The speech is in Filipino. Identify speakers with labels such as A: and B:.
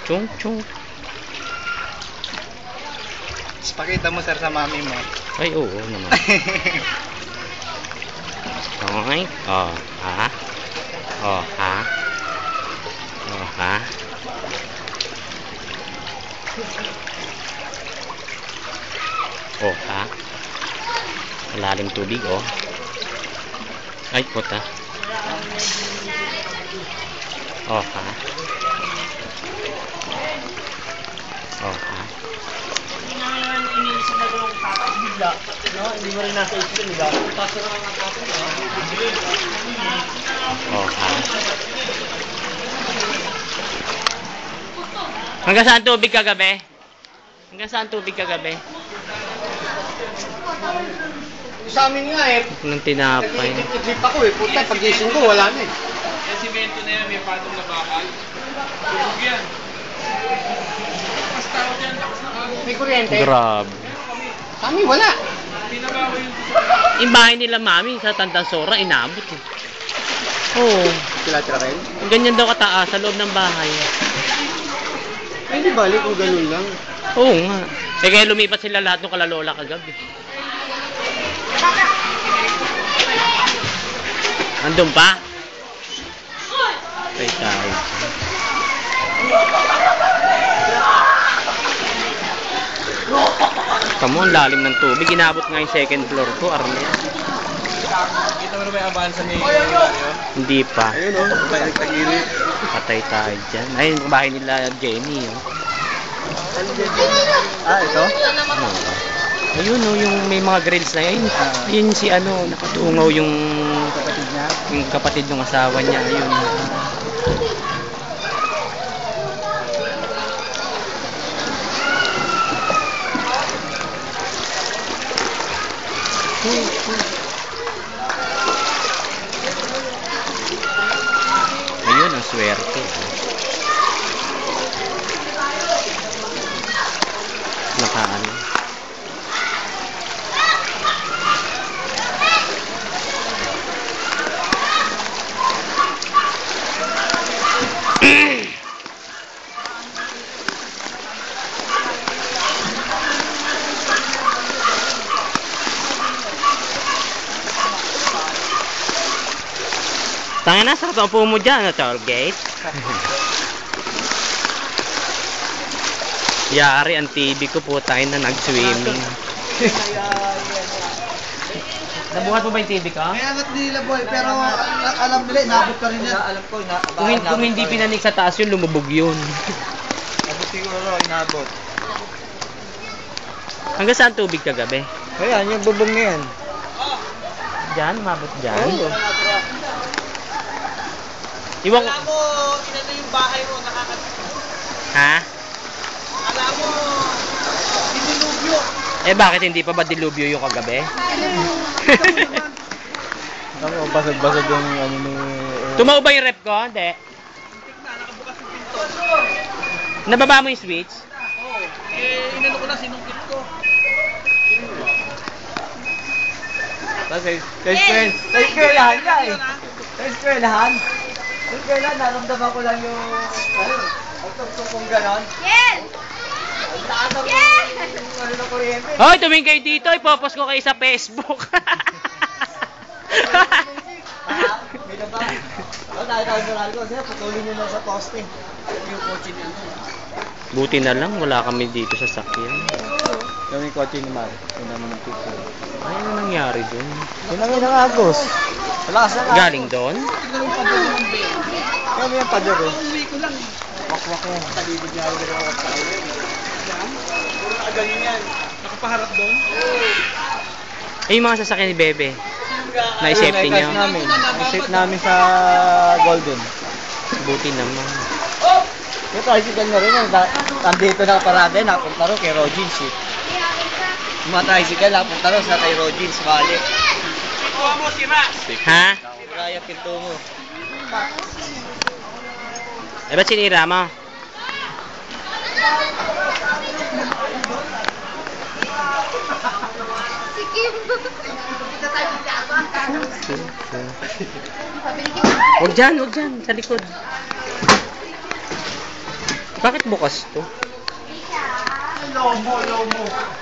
A: Chung chung.
B: Pakita mo sir sa mami mo.
A: Ay, oo naman. Okay. Oh, ha? Oh, ha? Oh, ha? Oh, ha? Malalim tubig, oh. Ay, puta. Oh, ha? Oh, ha?
B: Iniisip na yung tatas bigla. No? Hindi mo rin nasa isip nila. Tatas na mga tatas.
A: Oh, ha? Hanggang saan tubig kagabi? Hanggang saan tubig kagabi?
B: Sa amin nga eh.
A: Nang tinapay.
B: Nag-iisip ako eh. Puta, pag-gising ko, wala na eh.
C: Yung simento na yan, may patong na bakal. Tulog yan. Mas tawag yan, lakas na agos.
B: May kuryente.
A: Grabe.
B: Sa amin, wala.
C: Pinabawa yung
A: Yung bahay nila mami sa Tandansora, inabot eh. Oo.
B: Tira-tira kayo?
A: Ganyan daw kataas sa loob ng bahay.
B: Ay, di balik kung ganun lang.
A: Oo nga. Eh kaya lumipat sila lahat ng kalalola kagabi. Andun pa? Patay tayo. Tamo, ang lalim ng tubig. Inabot nga yung second floor ko, Arne.
C: Kita mo na may abansa ni
A: Hindi pa.
B: Ayun o, tagilid.
A: Patay tayo dyan. Ayun, yung bahay nila Jenny. Oh.
B: Ah, ito?
A: Ayun oh, yung may mga grills na yun. Yun si ano, nakatungaw yung
B: Kapatid niya.
A: yung kapatid ng asawa niya. Ayun. Ayun, ang swerte. Nakaano. Tanga na, sarap ang upo mo dyan, toll gate. Yari ang TV ko po tayo na nag-swimming. Nabuhat mo ba yung TV ka?
B: May angat nila boy, pero alam nila, inabot ka rin yan. Alam ko,
A: Kung hindi pinanik sa taas yun, lumubog yun.
B: Abot siguro, inabot.
A: Hanggang saan tubig kagabi?
B: Ayan, yung bubong na yan.
A: Diyan, mabot dyan.
B: Oo.
A: Iwan ko.
C: Alam mo, inano yung bahay mo,
A: Ha?
C: alam mo, dinilubyo.
A: Eh bakit hindi pa ba dilubyo yung kagabi?
B: Ako, basag-basag yung ano ni...
A: Tumaw ba yung rep ko? Hindi.
C: Nakabukas yung pinto.
A: Nababa mo yung switch?
C: Oo. Eh, inano ko na, sinungkit ko.
B: Sa eskwelahan niya eh. Sa eskwelahan. Sa eskwelahan, naramdaman ko lang yung... Ano, ang tungtong gano'n.
D: Yes!
B: Ang taas ang ano ng kuryente.
A: Hoy, tumingin kayo dito. Ipopost ko kayo sa Facebook.
B: May naba. O, tayo ko. Sino, putulin nyo na sa poste.
C: Yung kotse niya.
A: Buti na lang, wala kami dito sa sakyan.
B: Yung kotse ni Mar. Yung naman ng picture.
A: Ay, ano nangyari dun?
B: Yun ang ng Agos. Malakas na
A: Galing doon?
C: Tignan mo yung pagod ng bed.
B: Kami yung pader eh.
C: Uwi ko lang eh.
B: Wakwak mo.
C: Talibig niya ako ng mga tayo. Yan. Puro nakaganyan yan. Nakapaharap doon.
A: Ay, yung mga sasakyan ni Bebe. Na-safety niya.
B: I-safety namin sa Golden.
A: Buti naman.
B: Yung tricycle na rin, nandito na parada, napunta rin kay Rogins eh. Yung mga tricycle, napunta rin sa kay Rogins, balik.
C: Ikuha mo si Max.
A: Ha?
B: Kaya pinto mo.
A: Eh, ba't sinira mo?
D: Si Kim.
A: Huwag dyan, sa likod. Bakit bukas to?
B: Lomo.